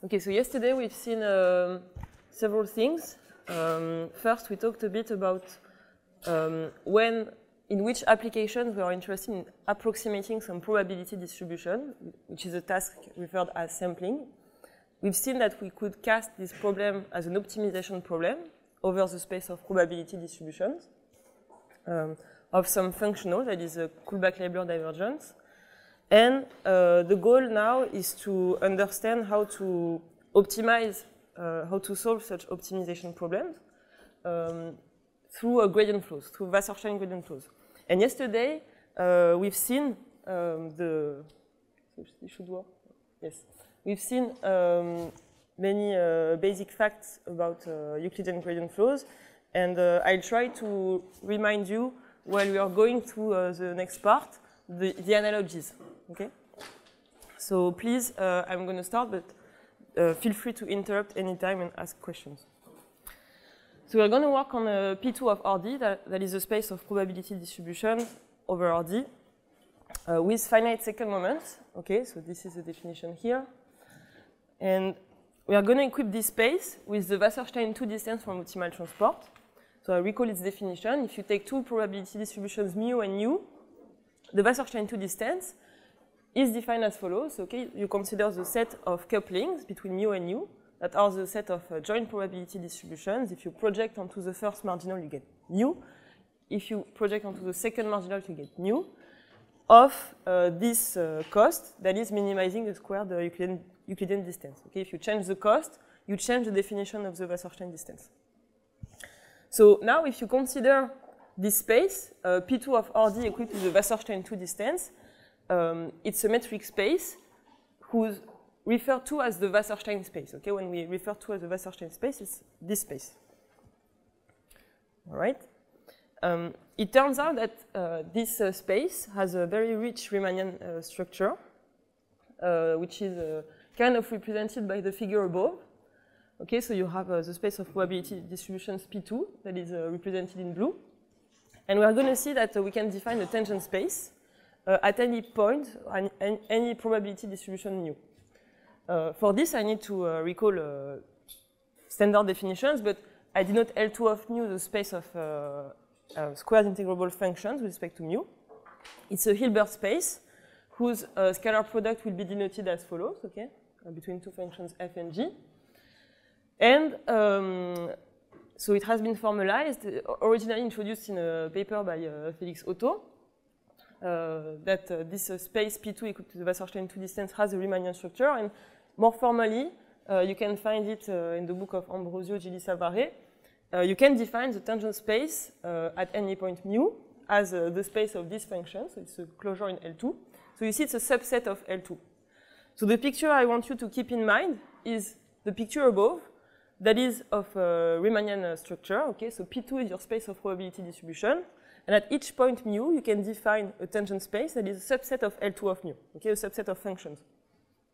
Okay, so yesterday we've seen several things. First, we talked a bit about in which applications we are interested in approximating some probability distribution, which is a task referred as sampling. We've seen that we could cast this problem as an optimization problem over the space of probability distributions of some functional, that is a Kullback-Leibler divergence. And the goal now is to understand how to optimize, how to solve such optimization problems through gradient flows, through Wasserstein gradient flows. And yesterday, we've seen We've seen many basic facts about Euclidean gradient flows, and I'll try to remind you while we are going through the next part, the analogies. Okay? So please, I'm going to start, but feel free to interrupt anytime and ask questions. So we're going to work on P2 of RD, that is a space of probability distribution over RD with finite second moments. Okay, so this is the definition here. And we are going to equip this space with the Wasserstein 2 distance from optimal transport. So I recall its definition. If you take two probability distributions mu and nu, the Wasserstein 2 distance is defined as follows. Okay, you consider the set of couplings between mu and nu that are the set of joint probability distributions. If you project onto the first marginal, you get nu. If you project onto the second marginal, you get nu of this cost that is minimizing the squared Euclidean distance. Okay, if you change the cost, you change the definition of the Wasserstein distance. So now, if you consider this space, P2 of RD equipped with the Wasserstein 2 distance, it's a metric space who's referred to as the Wasserstein space. Okay, when we refer to as the Wasserstein space, it's this space. All right. It turns out that this space has a very rich Riemannian structure, which is kind of represented by the figure above. Okay, so you have the space of probability distributions P2 that is represented in blue. And we are going to see that we can define a tangent space at any point, any probability distribution nu. For this, I need to recall standard definitions, but I denote L2 of mu the space of squared integrable functions with respect to mu. It's a Hilbert space whose scalar product will be denoted as follows, okay, between two functions f and g. And so it has been formalized, originally introduced in a paper by Felix Otto, that this space P2 equal to the Wasserstein 2 distance has a Riemannian structure, and more formally, you can find it in the book of Ambrosio Gili Savare. You can define the tangent space at any point mu as the space of this function, so it's a closure in L2. So you see it's a subset of L2. So the picture I want you to keep in mind is the picture above, that is of a Riemannian structure. Okay, so P2 is your space of probability distribution, and at each point mu, you can define a tangent space that is a subset of L2 of mu. Okay, a subset of functions,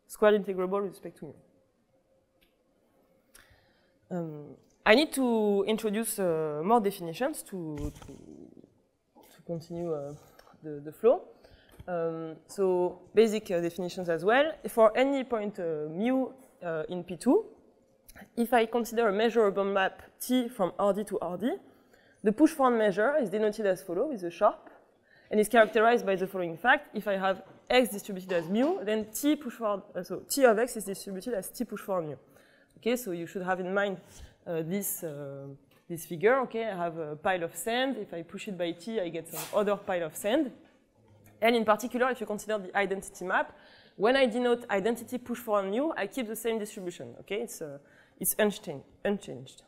squared integrable with respect to mu. I need to introduce more definitions to continue the flow. So basic definitions as well. For any point mu in P2, if I consider a measurable map T from RD to RD, the push-forward measure is denoted as follows with a sharp, and is characterized by the following fact. If I have x distributed as mu, then T push-forward, so T of x is distributed as T push-forward mu. Okay, so you should have in mind this figure. Okay, I have a pile of sand. If I push it by T, I get some other pile of sand. And in particular, if you consider the identity map, when I denote identity push-forward mu, I keep the same distribution. Okay, it's unchanged.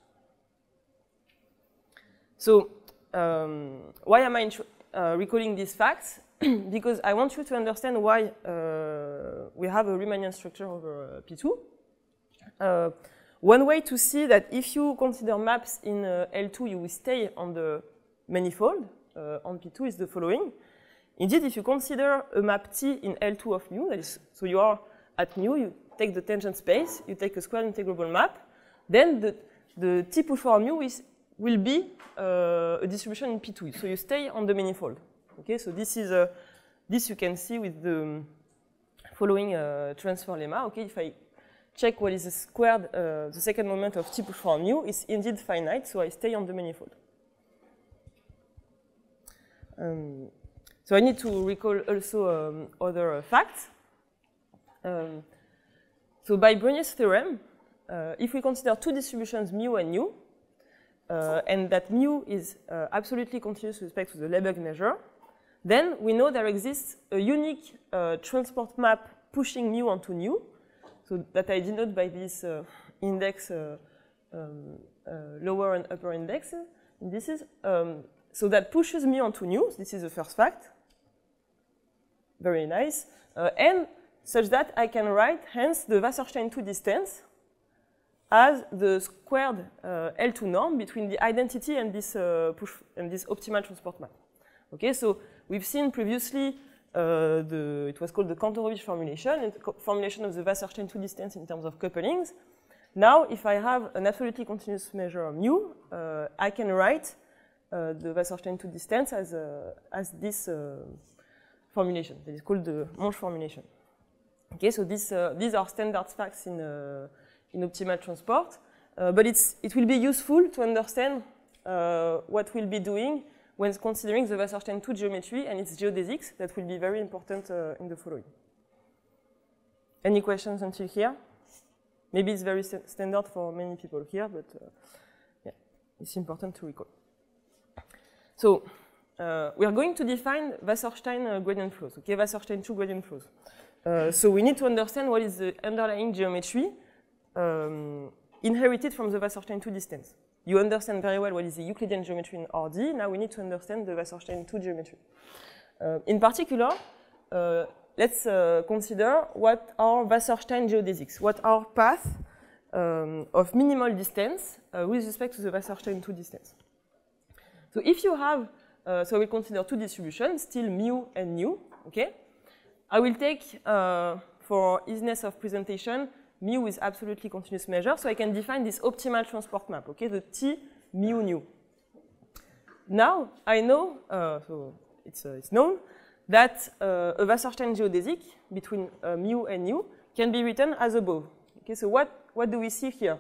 So why am I recalling these facts? Because I want you to understand why we have a Riemannian structure over P2. One way to see that if you consider maps in L2, you will stay on the manifold on P2 is the following. Indeed, if you consider a map T in L2 of mu, that is, so you are at mu, you take the tangent space, you take a squared integrable map, then the T push-forward mu will be a distribution in P2. So you stay on the manifold. Okay, so this is this you can see with the following transfer lemma. Okay, if I check what is the squared, the second moment of t push forward mu is indeed finite, so I stay on the manifold. So I need to recall also other facts. So by Brunier's theorem, if we consider two distributions mu and nu, and that mu is absolutely continuous with respect to the Lebesgue measure, then we know there exists a unique transport map pushing mu onto nu, so that I denote by this index, lower and upper indexes. So that pushes mu onto nu. This is the first fact. Very nice. And such that I can write, hence, the Wasserstein 2 distance as the squared L2 norm between the identity and this optimal transport map. Okay, so we've seen previously it was called the Kantorovich formulation, formulation of the Wasserstein 2 distance in terms of couplings. Now, if I have an absolutely continuous measure of mu, I can write the Wasserstein 2 distance as this formulation. That is called the Monge formulation. Okay, so these are standard facts in optimal transport, but it will be useful to understand what we'll be doing when considering the Wasserstein 2 geometry and its geodesics. That will be very important in the following. Any questions until here? Maybe it's very standard for many people here, but yeah, it's important to recall. So we are going to define Wasserstein gradient flows, okay, Wasserstein 2 gradient flows. So we need to understand what is the underlying geometry inherited from the Wasserstein 2 distance. You understand very well what is the Euclidean geometry in RD. Now we need to understand the Wasserstein 2 geometry. In particular, let's consider what are Wasserstein geodesics, what are paths of minimal distance with respect to the Wasserstein 2 distance. So if you have, so we consider two distributions, still mu and nu, okay? I will take, for easiness of presentation, mu is absolutely continuous measure, so I can define this optimal transport map, okay, the T mu nu. Now, I know, so it's known, that a Wasserstein geodesic between mu and nu can be written as above. Okay, so what do we see here?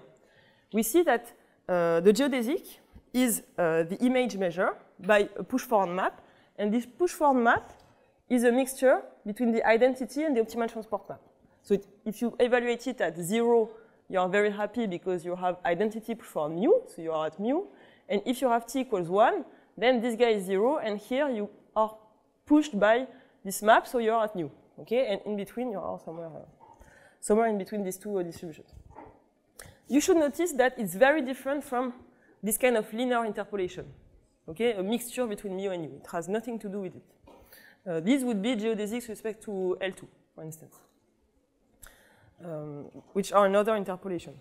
We see that the geodesic is the image measure by a push-forward map, and this push-forward map is a mixture between the identity and the optimal transport map. So if you evaluate it at 0, you are very happy because you have identity for mu, so you are at mu. And if you have t equals 1, then this guy is 0, and here you are pushed by this map, so you are at nu. Okay, and in between you are somewhere in between these two distributions. You should notice that it's very different from this kind of linear interpolation. Okay, a mixture between mu and nu. It has nothing to do with it. These would be geodesics with respect to L2, for instance, which are another interpolation.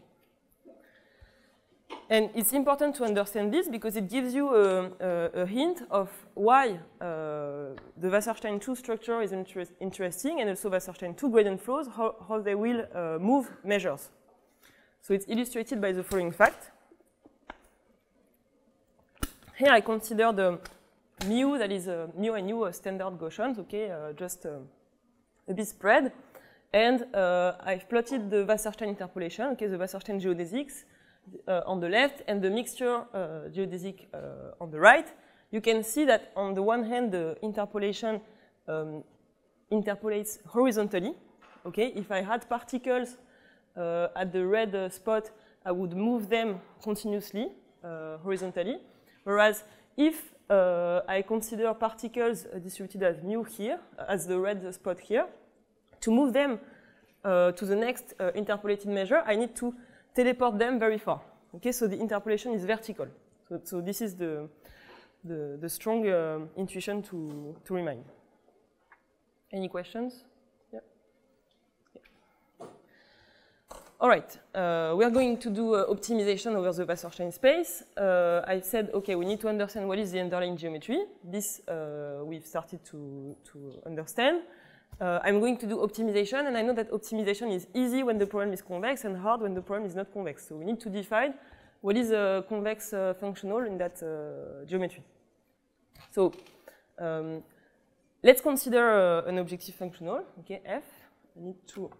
And it's important to understand this because it gives you a hint of why the Wasserstein 2 structure is interesting, and also Wasserstein 2 gradient flows, how they will move measures. So it's illustrated by the following fact. Here I consider the mu, that is mu and nu standard Gaussians, okay, just a bit spread. And I've plotted the Wasserstein interpolation, okay, the Wasserstein geodesics on the left and the mixture geodesic on the right. You can see that on the one hand, the interpolation interpolates horizontally. Okay, if I had particles at the red spot, I would move them continuously, horizontally. Whereas if I consider particles distributed as mu here, as the red spot here, to move them to the next interpolated measure, I need to teleport them very far. Okay, so the interpolation is vertical. So this is the strong intuition to remind. Any questions? Yeah. All right, we are going to do optimization over the Wasserstein space. I said, okay, we need to understand what is the underlying geometry. This we've started to understand. I'm going to do optimization, and I know that optimization is easy when the problem is convex and hard when the problem is not convex. So we need to define what is a convex functional in that geometry. So let's consider an objective functional, okay, f. I need to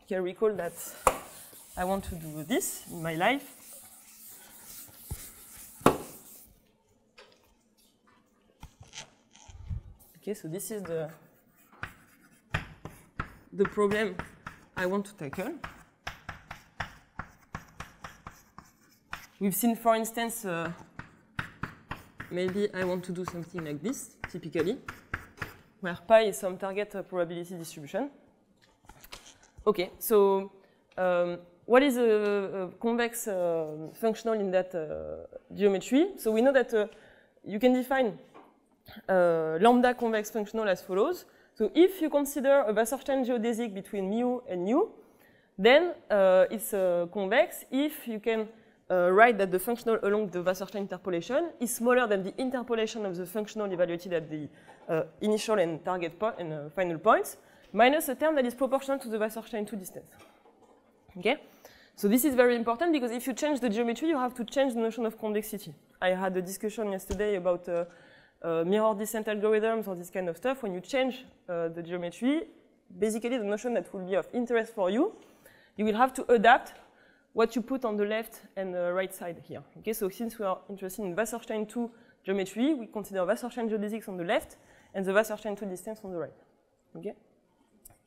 Okay, recall that I want to do this in my life. Okay, so this is the problem I want to tackle. We've seen, for instance, maybe I want to do something like this, typically, where pi is some target probability distribution. Okay, so what is a convex functional in that geometry? So we know that you can define lambda convex functional as follows. So if you consider a Wasserstein geodesic between mu and nu, then it's convex if you can write that the functional along the Wasserstein interpolation is smaller than the interpolation of the functional evaluated at the initial and target point and final points, minus a term that is proportional to the Wasserstein 2 distance. Okay? So this is very important because if you change the geometry, you have to change the notion of convexity. I had a discussion yesterday about mirror descent algorithms or this kind of stuff. When you change the geometry, basically the notion that will be of interest for you, you will have to adapt what you put on the left and the right side here. Okay, so since we are interested in Wasserstein 2 geometry, we consider Wasserstein geodesics on the left and the Wasserstein 2 distance on the right. Okay?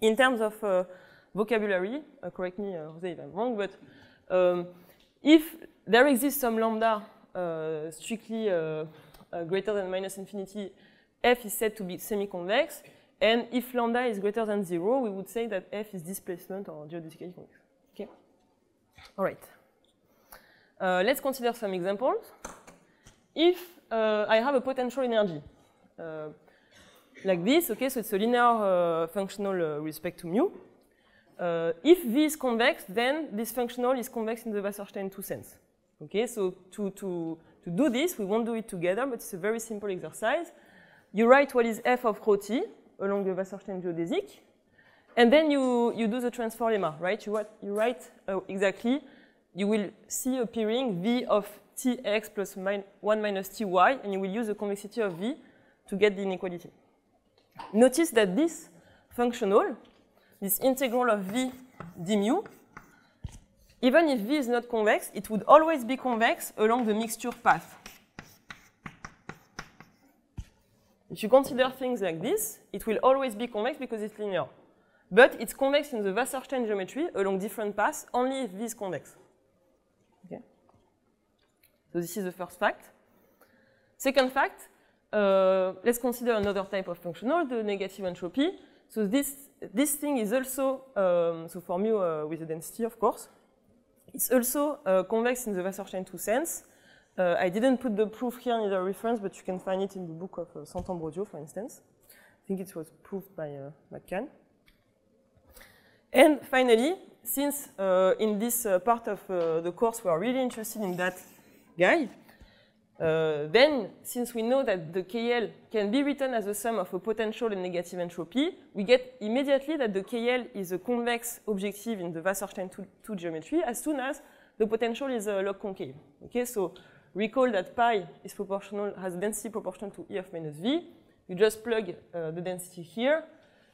In terms of vocabulary, correct me, Jose, if I'm wrong, but if there exists some lambda strictly greater than minus infinity, f is said to be semi-convex, and if lambda is greater than 0, we would say that f is displacement or geodesically convex. Okay? All right. Let's consider some examples. If I have a potential energy like this, okay, so it's a linear functional respect to mu. If V is convex, then this functional is convex in the Wasserstein 2 sense. Okay, so to do this, we won't do it together, but it's a very simple exercise. You write what is f of rho t along the Wasserstein geodesic, and then you do the transfer lemma, right? You write exactly, you will see appearing V of tx plus 1 minus ty, and you will use the convexity of V to get the inequality. Notice that this functional, this integral of V d mu, even if V is not convex, it would always be convex along the mixture path. If you consider things like this, it will always be convex because it's linear. But it's convex in the Wasserstein geometry along different paths only if V is convex. Okay? So this is the first fact. Second fact, let's consider another type of functional, the negative entropy. So this thing is also, so for mu with the density, of course, it's also convex in the Wasserstein 2 sense. I didn't put the proof here in the reference, but you can find it in the book of Sant'Ambrogio, for instance. I think it was proved by McCann. And finally, since in this part of the course we are really interested in that guy, then since we know that the KL can be written as a sum of a potential and negative entropy, we get immediately that the KL is a convex objective in the Wasserstein 2 geometry as soon as the potential is log concave. Okay, so recall that pi is proportional, has a density proportional to E of minus V. You just plug the density here,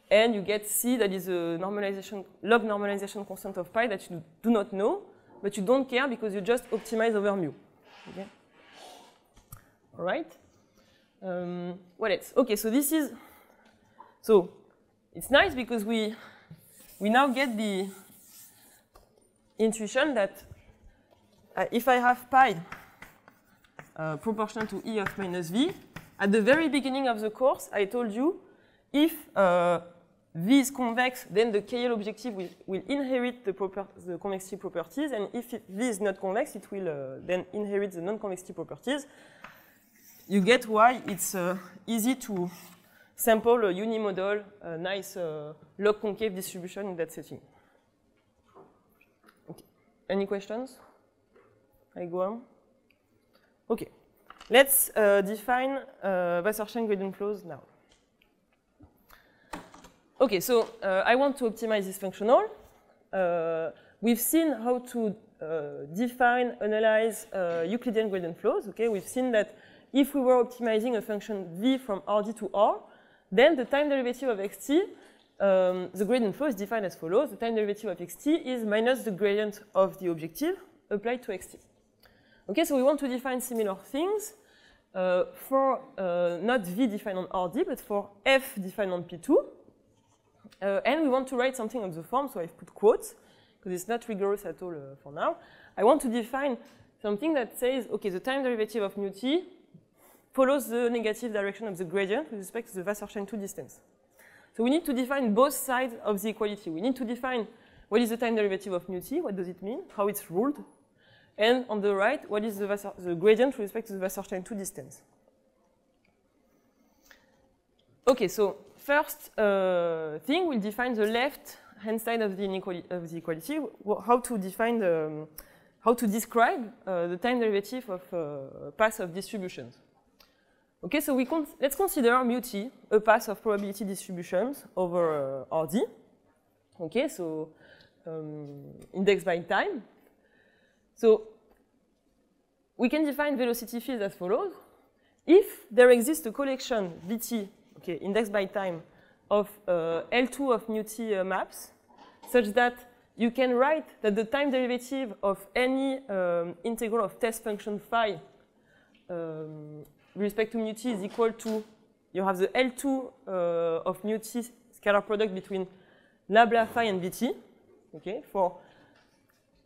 and you get C, that is a normalization, log normalization constant of pi that you do not know, but you don't care because you just optimize over mu. Okay? All right. What else? Okay, so this is, so it's nice because we now get the intuition that if I have pi proportional to E of minus V, at the very beginning of the course, I told you if V is convex, then the KL objective will inherit the convexity properties, and if V is not convex, it will then inherit the non-convexity properties. You get why it's easy to sample a unimodal, nice log concave distribution in that setting. Okay. Any questions? I go on? Okay. Let's define Wasserstein gradient flows now. Okay, so I want to optimize this functional. We've seen how to define, analyze Euclidean gradient flows. Okay, we've seen that if we were optimizing a function v from Rd to R, then the time derivative of xt the gradient flow is defined as follows. The time derivative of xt is minus the gradient of the objective applied to xt. Okay, so we want to define similar things for not v defined on RD, but for f defined on P2. And we want to write something of the form, so I've put quotes, because it's not rigorous at all for now. I want to define something that says, okay, the time derivative of mu t follows the negative direction of the gradient with respect to the Wasserstein 2 distance. So we need to define both sides of the equality. We need to define what is the time derivative of mu t, what does it mean, how it's ruled, and on the right, what is the gradient with respect to the Wasserstein 2 distance. Okay, so first thing, we'll define the left-hand side of the equality, how to define how to describe the time derivative of paths of distributions. Okay, so let's consider mu t a path of probability distributions over RD. Okay, so indexed by time. So we can define velocity fields as follows. If there exists a collection Vt, okay, indexed by time, of L2 of mu t maps, such that you can write that the time derivative of any integral of test function phi with respect to mu t is equal to, you have the L2 of mu t scalar product between nabla phi and Vt, okay, for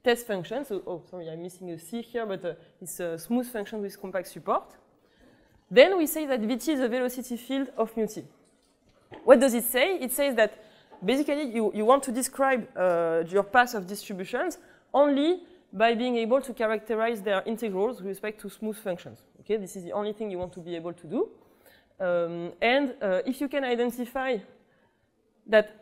test function. So, oh, sorry, I'm missing a C here, but it's a smooth function with compact support. Then we say that Vt is a velocity field of mu t. What does it say? It says that basically you want to describe your path of distributions only by being able to characterize their integrals with respect to smooth functions. Okay, this is the only thing you want to be able to do. If you can identify that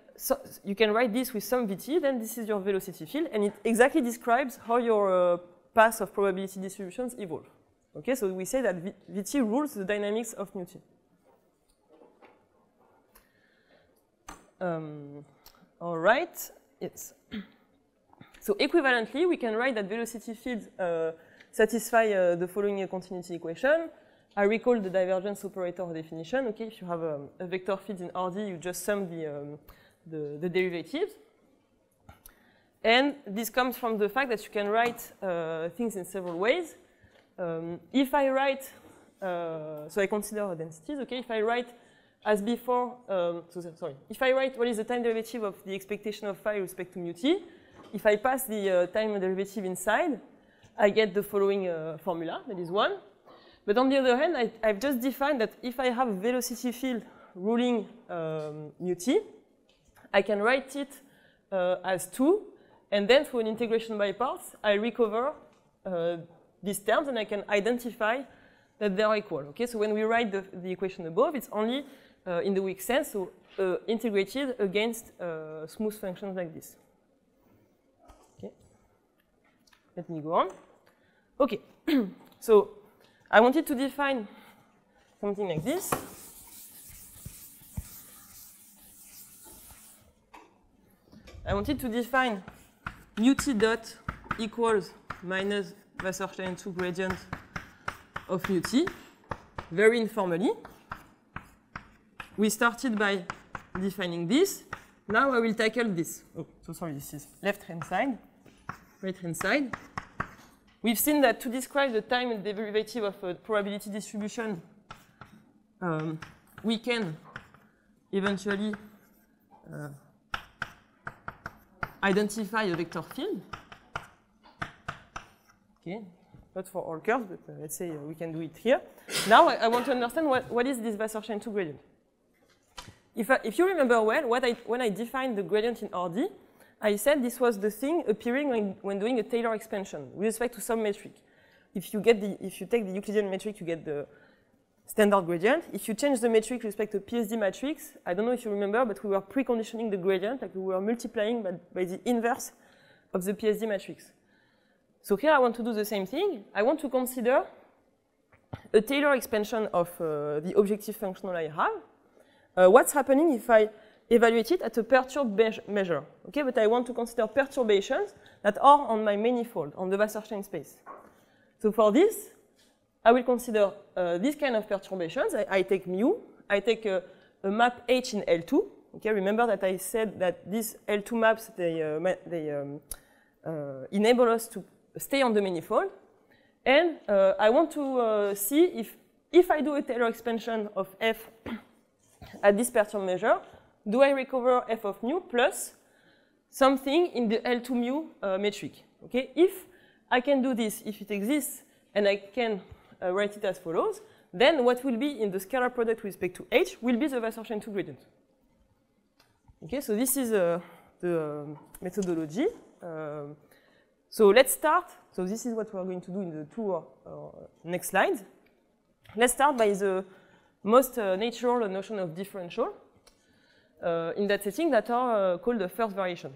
you can write this with some Vt, then this is your velocity field, and it exactly describes how your path of probability distributions evolve. Okay, so we say that Vt rules the dynamics of mu t. All right, yes. So equivalently, we can write that velocity fields satisfy the following continuity equation. I recall the divergence operator definition. Okay, if you have a vector field in RD, you just sum the derivatives. And this comes from the fact that you can write things in several ways. If I write, so I consider densities, okay, if I write as before, if I write what is the time derivative of the expectation of phi with respect to mu t, if I pass the time derivative inside, I get the following formula, that is 1. But on the other hand, I've just defined that if I have a velocity field ruling mu t, I can write it as 2, and then through an integration by parts, I recover these terms, and I can identify that they are equal. Okay, so when we write the equation above, it's only in the weak sense, so integrated against smooth functions like this. Okay, let me go on. Okay, so I wanted to define something like this. I wanted to define mu t dot equals minus Wasserstein 2 gradient of mu t, very informally. We started by defining this. Now I will tackle this. Oh, so sorry, this is left-hand side, right-hand side. We've seen that to describe the time derivative of a probability distribution, we can eventually identify a vector field. Okay, not for all curves, but let's say we can do it here. Now I want to understand what is this Wasserstein 2 gradient. If you remember well, when I defined the gradient in RD, I said this was the thing appearing when doing a Taylor expansion with respect to some metric. If you take the Euclidean metric, you get the standard gradient. If you change the metric with respect to PSD matrix, I don't know if you remember, but we were preconditioning the gradient, like we were multiplying by the inverse of the PSD matrix. So here I want to do the same thing. I want to consider a Taylor expansion of the objective functional I have. What's happening if I evaluate it at a perturbed measure? Okay, but I want to consider perturbations that are on my manifold, on the Wasserstein space. So for this, I will consider this kind of perturbations. I take mu, I take a map H in L2, Okay, remember that I said that these L2 maps, they enable us to stay on the manifold. And I want to see if I do a Taylor expansion of f at this perturb measure, do I recover f of mu plus something in the L2 mu metric? Okay, if I can do this, if it exists, and I can write it as follows, then what will be in the scalar product with respect to H will be the Wasserstein 2 gradient. Okay, so this is the methodology. So let's start. So this is what we are going to do in the two next slides. Let's start by the most natural notion of differential in that setting that are called the first variation.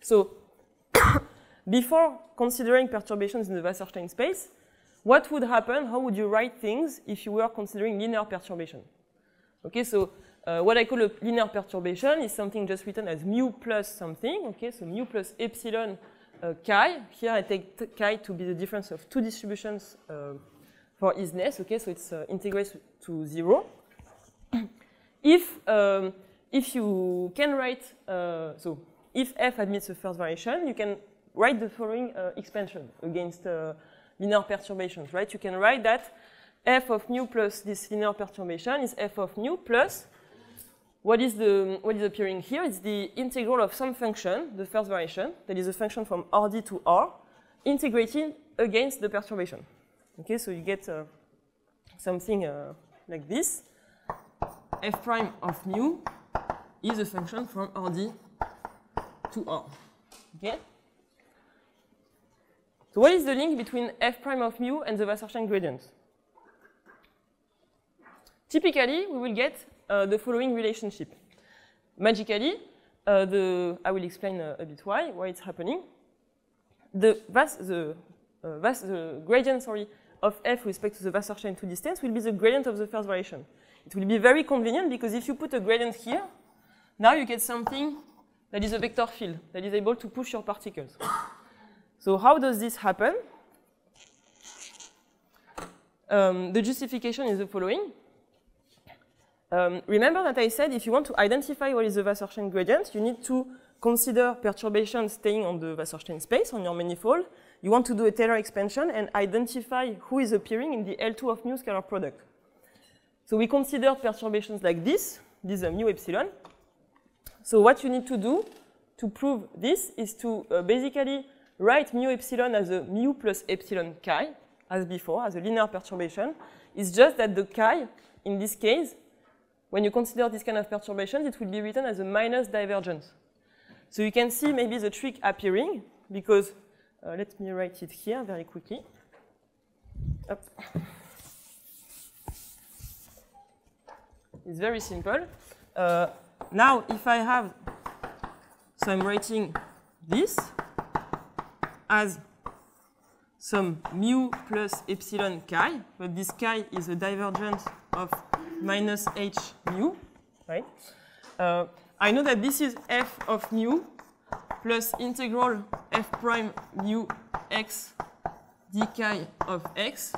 So before considering perturbations in the Wasserstein space, what would happen? How would you write things if you were considering linear perturbation? Okay, so what I call a linear perturbation is something just written as mu plus something. Okay, so mu plus epsilon chi. Here I take chi to be the difference of two distributions for easiness. Okay, so it's integrates to 0. If you can write, so if f admits a first variation, you can write the following expansion against linear perturbations, right? You can write that f of mu plus this linear perturbation is f of mu plus what is appearing here? It's the integral of some function, the first variation, that is a function from Rd to R, integrating against the perturbation. Okay, so you get something like this. F prime of mu is a function from Rd to R. Okay? So what is the link between f prime of mu and the Wasserstein gradient? Typically, we will get the following relationship. Magically, I will explain a bit why it's happening. The gradient of f with respect to the Wasserstein 2 distance will be the gradient of the first variation. It will be very convenient because if you put a gradient here, now you get something that is a vector field that is able to push your particles. So how does this happen? The justification is the following. Remember that I said if you want to identify what is the Wasserstein gradient, you need to consider perturbations staying on the Wasserstein space, on your manifold. You want to do a Taylor expansion and identify who is appearing in the L2 of mu scalar product. So we consider perturbations like this is a mu epsilon. So what you need to do to prove this is to basically write mu epsilon as a mu plus epsilon chi, as before, as a linear perturbation. It's just that the chi, in this case, when you consider this kind of perturbations, it will be written as a minus divergence. So you can see maybe the trick appearing, because let me write it here very quickly. Up. It's very simple. Now, if I have, so I'm writing this as some mu plus epsilon chi, but this chi is a divergence of minus h mu, right? I know that this is f of mu plus integral f prime mu x d chi of x.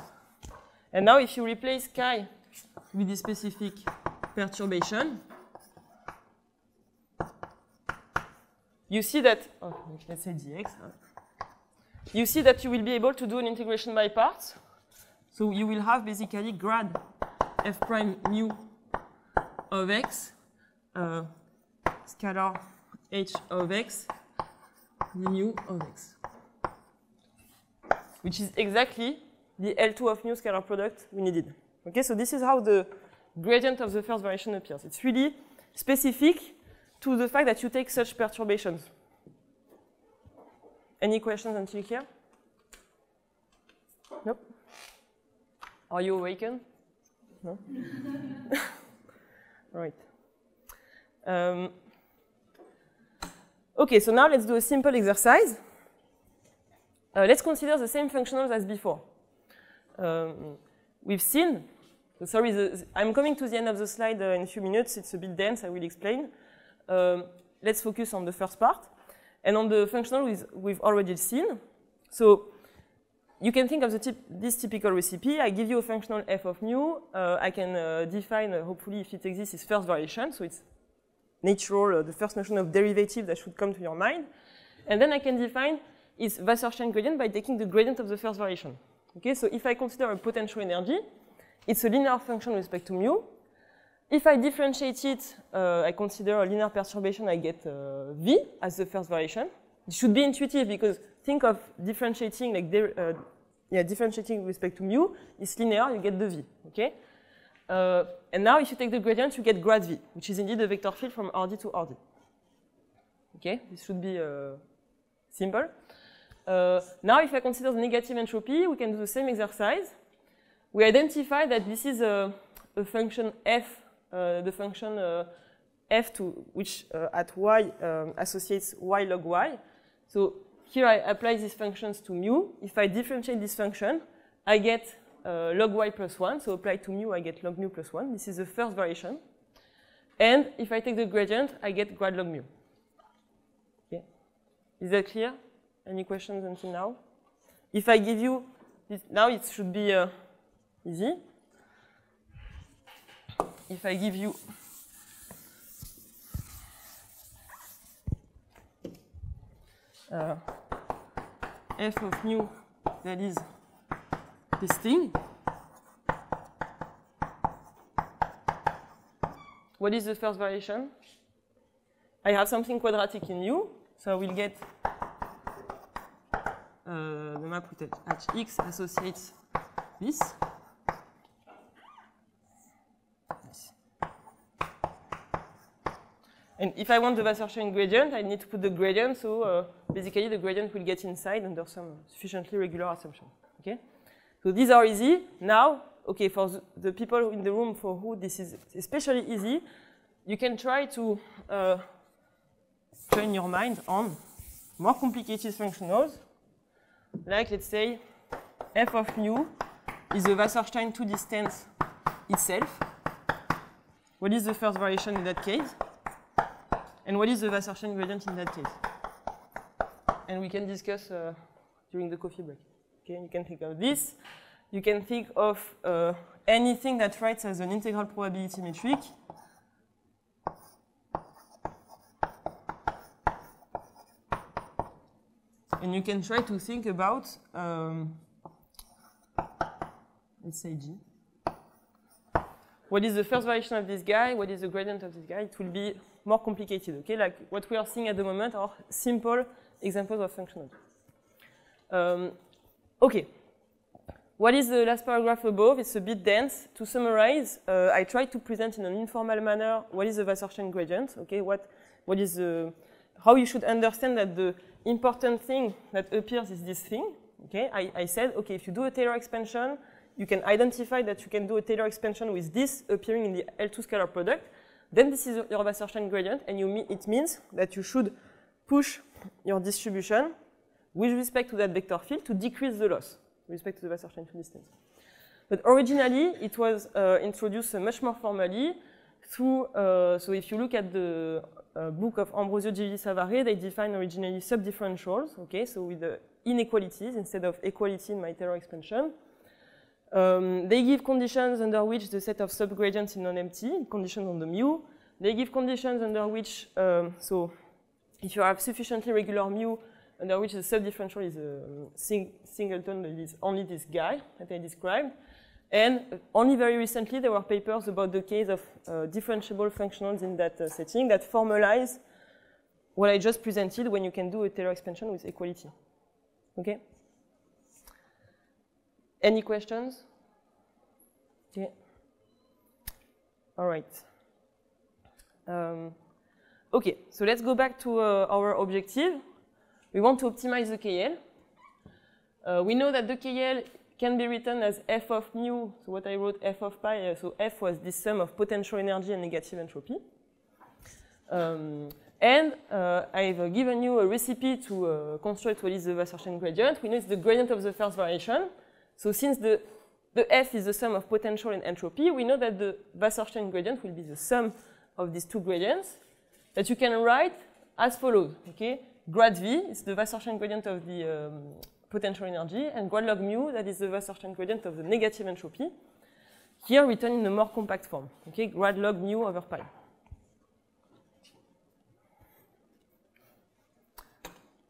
And now if you replace chi with the specific perturbation, you see that, let's say dx, you see that you will be able to do an integration by parts. So you will have basically grad f prime mu of x, scalar h of x, mu of x, which is exactly the L2 of mu scalar product we needed. Okay, so this is how the gradient of the first variation appears. It's really specific to the fact that you take such perturbations. Any questions until here? Nope. Are you awakened? No? Right. Okay, so now let's do a simple exercise. Let's consider the same functionals as before. We've seen, I'm coming to the end of the slide in a few minutes. It's a bit dense, I will explain. Let's focus on the first part. And on the functional we've already seen. So you can think of this typical recipe. I give you a functional f of mu. I can define, hopefully, if it exists, its first variation. So it's natural, the first notion of derivative that should come to your mind. And then I can define its Wasserstein gradient by taking the gradient of the first variation. Okay, so if I consider a potential energy, it's a linear function with respect to mu. If I differentiate it, I consider a linear perturbation, I get V as the first variation. It should be intuitive because think of differentiating like differentiating with respect to mu, it's linear, you get the V, okay? And now if you take the gradient, you get grad V, which is indeed a vector field from RD to RD. Okay, this should be simple. Now if I consider the negative entropy, we can do the same exercise. We identify that this is a function f, the function f which at y associates y log y. So here I apply these functions to mu. If I differentiate this function, I get log y plus 1. So apply to mu, I get log mu plus 1. This is the first variation. And if I take the gradient, I get grad log mu. Okay. Is that clear? Any questions until now? If I give you, this, now it should be easy. If I give you f of mu that is this thing, what is the first variation? I have something quadratic in U, so I will get the map with Hx associates this. And if I want the Wasserstein gradient, I need to put the gradient, so basically the gradient will get inside under some sufficiently regular assumption. Okay? So these are easy. Now, okay, for the people in the room for who this is especially easy, you can try to train your mind on more complicated functionals, like let's say f of mu is the Wasserstein to distance itself. What is the first variation in that case? And what is the Wasserstein gradient in that case? And we can discuss during the coffee break. Okay, you can think of this. You can think of anything that writes as an integral probability metric. And you can try to think about, let's say G. What is the first variation of this guy? What is the gradient of this guy? It will be more complicated, okay? Like what we are seeing at the moment are simple examples of functional. Okay. What is the last paragraph above? It's a bit dense. To summarize, I tried to present in an informal manner what is the Wasserstein gradient, okay? What is the, how you should understand that the important thing that appears is this thing, okay? I said, okay, if you do a Taylor expansion, you can identify that you can do a Taylor expansion with this appearing in the L2 scalar product. Then this is your Wasserstein gradient, and it means that you should push your distribution with respect to that vector field to decrease the loss with respect to the Wasserstein to distance. But originally, it was introduced much more formally through, so if you look at the book of Ambrosio Gigli Savare, they define originally subdifferentials, okay, so with the inequalities instead of equality in my Taylor expansion. They give conditions under which the set of subgradients is non-empty, conditions on the mu. They give conditions under which, so if you have sufficiently regular mu, under which the subdifferential is a singleton, that is only this guy that I described. And only very recently, there were papers about the case of differentiable functionals in that setting that formalize what I just presented when you can do a Taylor expansion with equality. Okay? Any questions? Okay. All right. Okay, so let's go back to our objective. We want to optimize the KL. We know that the KL can be written as f of mu, so what I wrote f of pi, so f was this sum of potential energy and negative entropy. And I've given you a recipe to construct what is the Wasserstein gradient. We know it's the gradient of the first variation. So since the f is the sum of potential and entropy, we know that the Wasserstein gradient will be the sum of these two gradients that you can write as follows, okay? Grad V is the Wasserstein gradient of the potential energy, and grad log mu, that is the Wasserstein gradient of the negative entropy, here written in a more compact form, okay? Grad log mu over pi.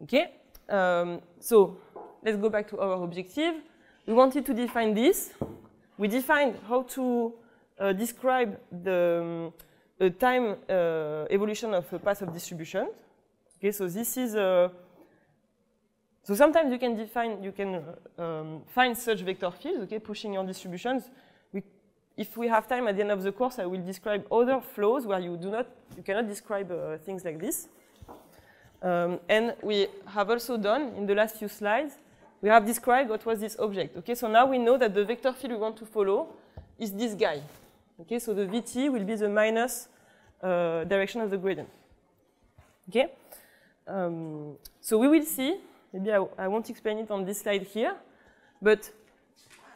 Okay, so let's go back to our objective. We wanted to define this. We defined how to describe the time evolution of a path of distribution. Okay, so this is so sometimes you can find such vector fields. Okay, pushing your distributions. If we have time at the end of the course, I will describe other flows where you cannot describe things like this. And we have also done in the last few slides. We have described what was this object. Okay, so now we know that the vector field we want to follow is this guy. Okay, so the VT will be the minus direction of the gradient. Okay, so we will see. Maybe I won't explain it on this slide here, but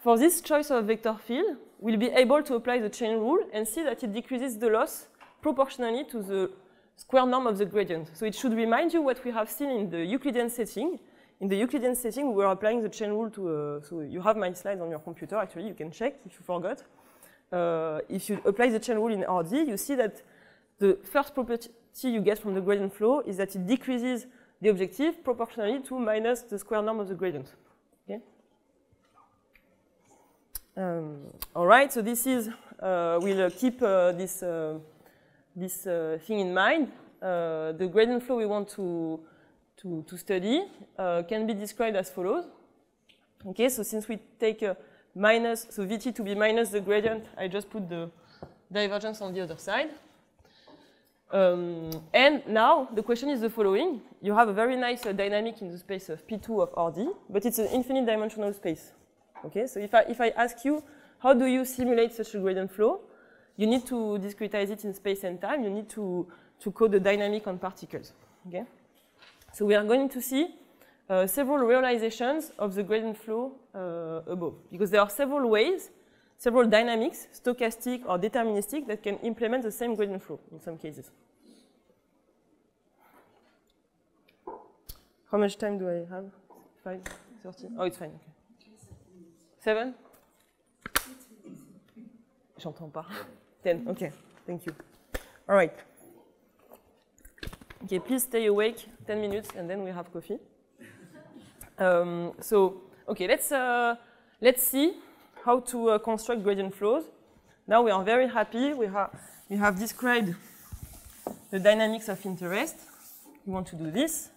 for this choice of vector field, we'll be able to apply the chain rule and see that it decreases the loss proportionally to the square norm of the gradient. So it should remind you what we have seen in the Euclidean setting. In the Euclidean setting, we were applying the chain rule to, so you have my slides on your computer, actually, you can check if you forgot. If you apply the chain rule in RD, you see that the first property you get from the gradient flow is that it decreases the objective proportionally to minus the square norm of the gradient. Okay? All right, so this is, we'll keep this thing in mind. The gradient flow we want to study can be described as follows. Okay, so since we take a minus, so Vt to be minus the gradient, I just put the divergence on the other side. And now the question is the following. You have a very nice dynamic in the space of P2 of RD, but it's an infinite dimensional space. Okay, so if I ask you, how do you simulate such a gradient flow? You need to discretize it in space and time. You need to code the dynamic on particles. Okay? So we are going to see several realizations of the gradient flow above, because there are several ways, several dynamics, stochastic or deterministic, that can implement the same gradient flow in some cases. How much time do I have? 5, 13? Oh, it's fine. Okay. 7? J'entends pas. 10, okay. Thank you. All right. Okay, please stay awake 10 minutes and then we have coffee. So, okay, let's see how to construct gradient flows. Now we are very happy. We have described the dynamics of interest. We want to do this.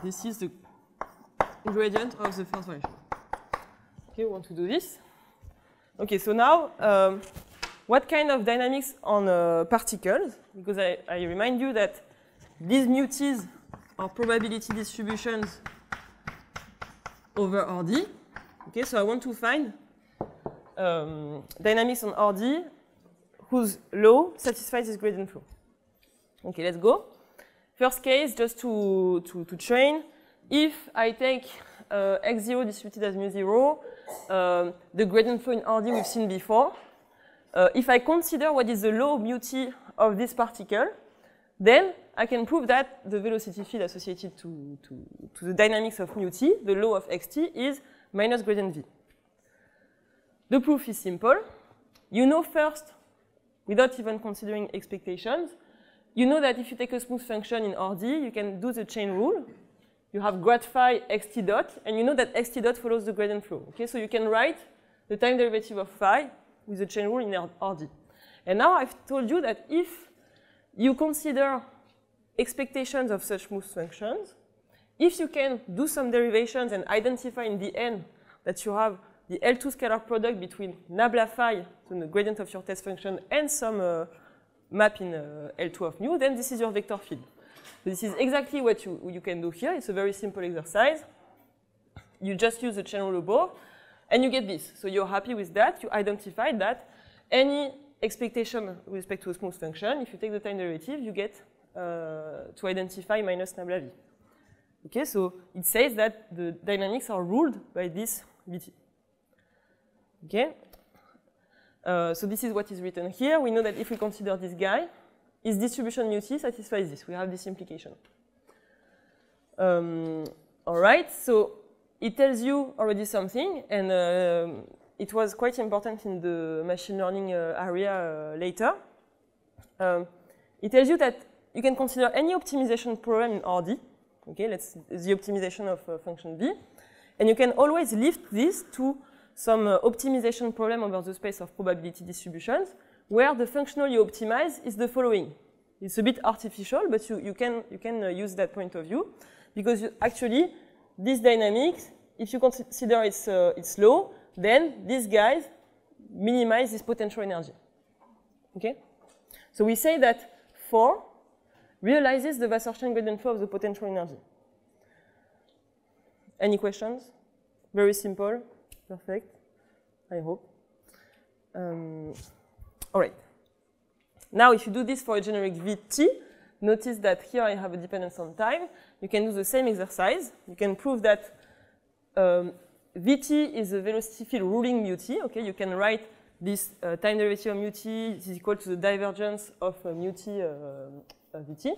This is the gradient of the first variation. Okay, we want to do this. Okay, so now, what kind of dynamics on particles? Because I remind you that these mu-t's are probability distributions over RD. Okay, so I want to find dynamics on RD whose law satisfies this gradient flow. Okay, let's go. First case, just to train, if I take x0 distributed as mu0, the gradient flow in RD we've seen before. If I consider what is the law mu-t of this particle, then I can prove that the velocity field associated to the dynamics of mu-t, the law of xt, is minus gradient v. The proof is simple. You know first, without even considering expectations, you know that if you take a smooth function in RD, you can do the chain rule. You have grad phi xt dot, and you know that xt dot follows the gradient flow. Okay, so you can write the time derivative of phi with the chain rule in RD. And now I've told you that if you consider expectations of such smooth functions, if you can do some derivations and identify in the end that you have the L2 scalar product between nabla phi, so the gradient of your test function, and some map in L2 of mu, then this is your vector field. So this is exactly what you can do here. It's a very simple exercise. You just use the chain rule above, and you get this. So you're happy with that. You identify that any expectation with respect to a smooth function, if you take the time derivative, you get to identify minus nabla v. Okay, so it says that the dynamics are ruled by this Vt. Okay. So this is what is written here. We know that if we consider this guy, his distribution mu-t satisfies this. We have this implication. All right, so it tells you already something, and it was quite important in the machine learning area later. It tells you that you can consider any optimization problem in RD. Okay, the optimization of function v, and you can always lift this to some optimization problem over the space of probability distributions, where the functional you optimize is the following. It's a bit artificial, but you can use that point of view, because actually this dynamics, if you consider it's low, then these guys minimize this potential energy. Okay, so we say that 4 realizes the Wasserstein gradient flow of the potential energy. Any questions? Very simple, perfect, I hope. All right. Now, if you do this for a generic Vt, notice that here I have a dependence on time. You can do the same exercise. You can prove that Vt is a velocity field ruling μt. Okay, you can write this time derivative of μt is equal to the divergence of μt Vt.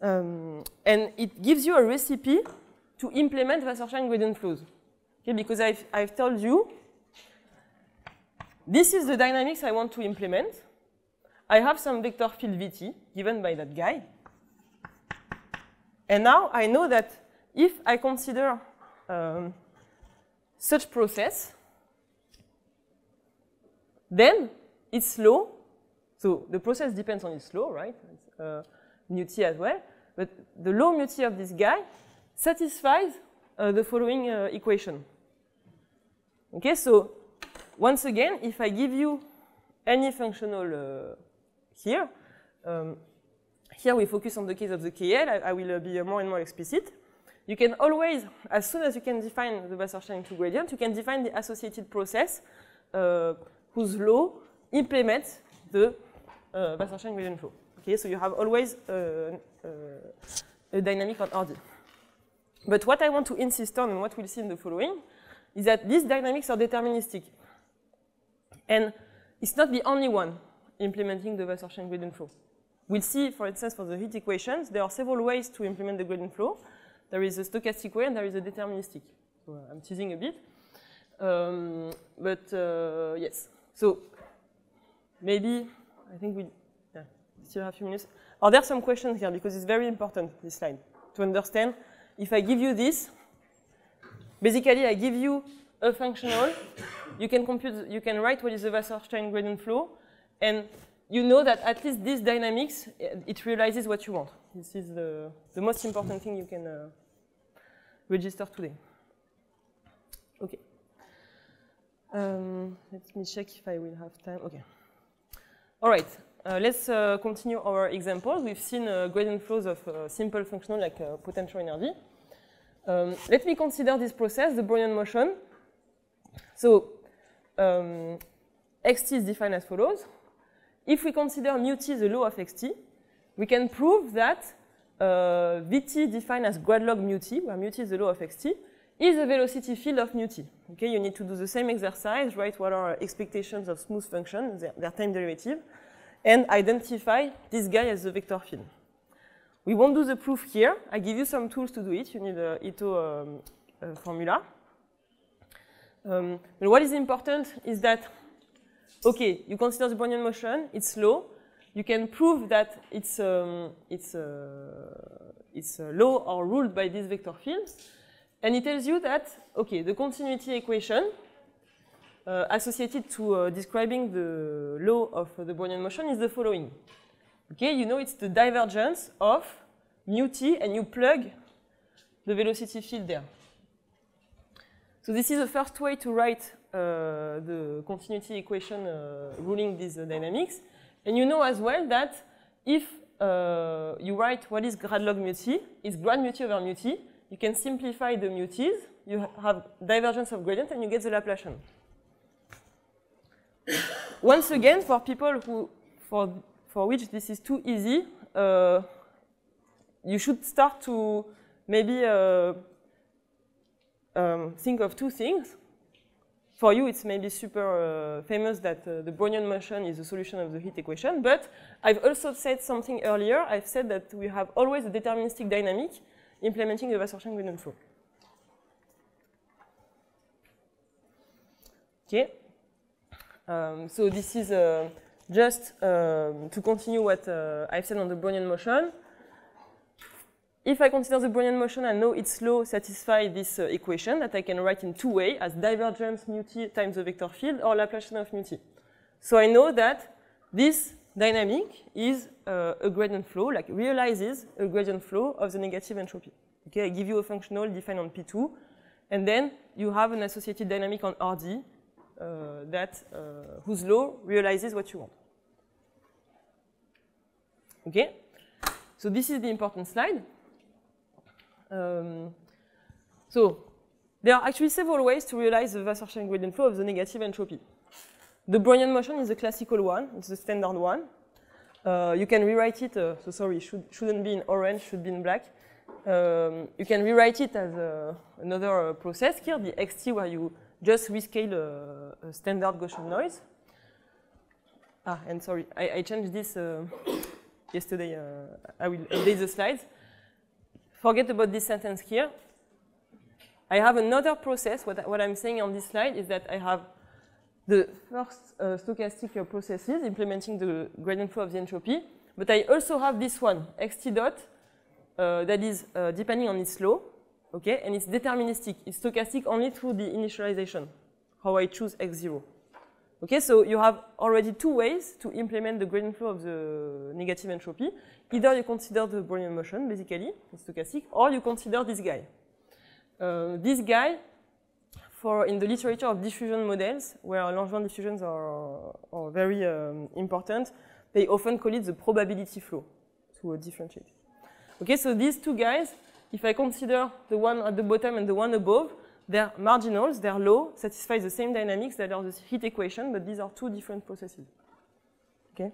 And it gives you a recipe to implement Wasserstein gradient flows. Okay, because I've told you this is the dynamics I want to implement. I have some vector field Vt given by that guy. And now I know that if I consider such process, then it's slow. So the process depends on its law, right? Μt as well. But the low μt of this guy satisfies the following equation. Okay, so once again, if I give you any functional here, here we focus on the case of the KL. I will be more and more explicit. You can always, as soon as you can define the Wasserstein gradient, you can define the associated process whose law implements the Wasserstein gradient flow. Okay, so you have always a dynamic on RD. But what I want to insist on, and what we'll see in the following, is that these dynamics are deterministic. And it's not the only one implementing the Wasserstein gradient flow. We'll see, for instance, for the heat equations, there are several ways to implement the gradient flow. There is a stochastic way and there is a deterministic. So I'm teasing a bit. Yes. So maybe, I think we still have a few minutes. Are there some questions here? Because it's very important, this slide, to understand. If I give you this, basically I give you a functional, you can write what is the Wasserstein gradient flow, and you know that at least this dynamics, it realizes what you want. This is the most important thing you can register today. Okay. Let me check if I will have time. Okay. All right. Let's continue our examples. We've seen gradient flows of simple functional like potential energy. Let me consider this process, the Brownian motion. So xt is defined as follows. If we consider μt the law of xt, we can prove that Vt defined as grad log μt, where μt is the law of xt, is a velocity field of μt. Okay, you need to do the same exercise, write what are expectations of smooth functions, their time derivative, and identify this guy as the vector field. We won't do the proof here. I give you some tools to do it. You need the Ito formula. But what is important is that, okay, you consider the Brownian motion, it's slow. You can prove that it's law or ruled by this vector field. And it tells you that, okay, the continuity equation associated to describing the law of the Brownian motion is the following. Okay, you know it's the divergence of μt, and you plug the velocity field there. So this is the first way to write the continuity equation ruling these dynamics. And you know as well that if you write what is grad log μt, it's grad μt over μt. You can simplify the μt's. You have divergence of gradient, and you get the Laplacian. Once again, for people for which this is too easy, you should start to maybe think of two things. For you, it's maybe super famous that the Brownian motion is the solution of the heat equation, but I've also said something earlier. I've said that we have always a deterministic dynamic implementing the Wasserstein gradient flow. Okay. So this is just to continue what I've said on the Brownian motion. If I consider the Brownian motion and know its law satisfies this equation that I can write in two ways as divergence mu t times the vector field or Laplacian of mu t. So I know that this dynamic is a gradient flow, like realizes a gradient flow of the negative entropy. Okay, I give you a functional defined on P2, and then you have an associated dynamic on RD whose law realizes what you want. Okay, so this is the important slide. So there are actually several ways to realize the Wasserstein gradient flow of the negative entropy. The Brownian motion is the classical one, it's the standard one. You can rewrite it, so sorry, shouldn't be in orange, should be in black. You can rewrite it as another process here, the xt, where you just rescale a standard Gaussian noise. Ah, and sorry, I changed this yesterday. I will update the slides. Forget about this sentence here. I have another process. What I'm saying on this slide is that I have the first stochastic processes implementing the gradient flow of the entropy, but I also have this one, xt dot, that is depending on its law, okay, and it's deterministic. It's stochastic only through the initialization, how I choose x0. Okay, so you have already two ways to implement the gradient flow of the negative entropy. Either you consider the Brownian motion, basically, it's stochastic, or you consider this guy. This guy, in the literature of diffusion models, where Langevin diffusions are very important, they often call it the probability flow to differentiate. Okay, so these two guys, if I consider the one at the bottom and the one above, their marginals, their law, satisfy the same dynamics that are the heat equation, but these are two different processes. Okay,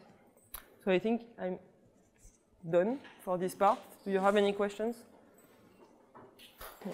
so I think I'm done for this part. Do you have any questions? Yeah.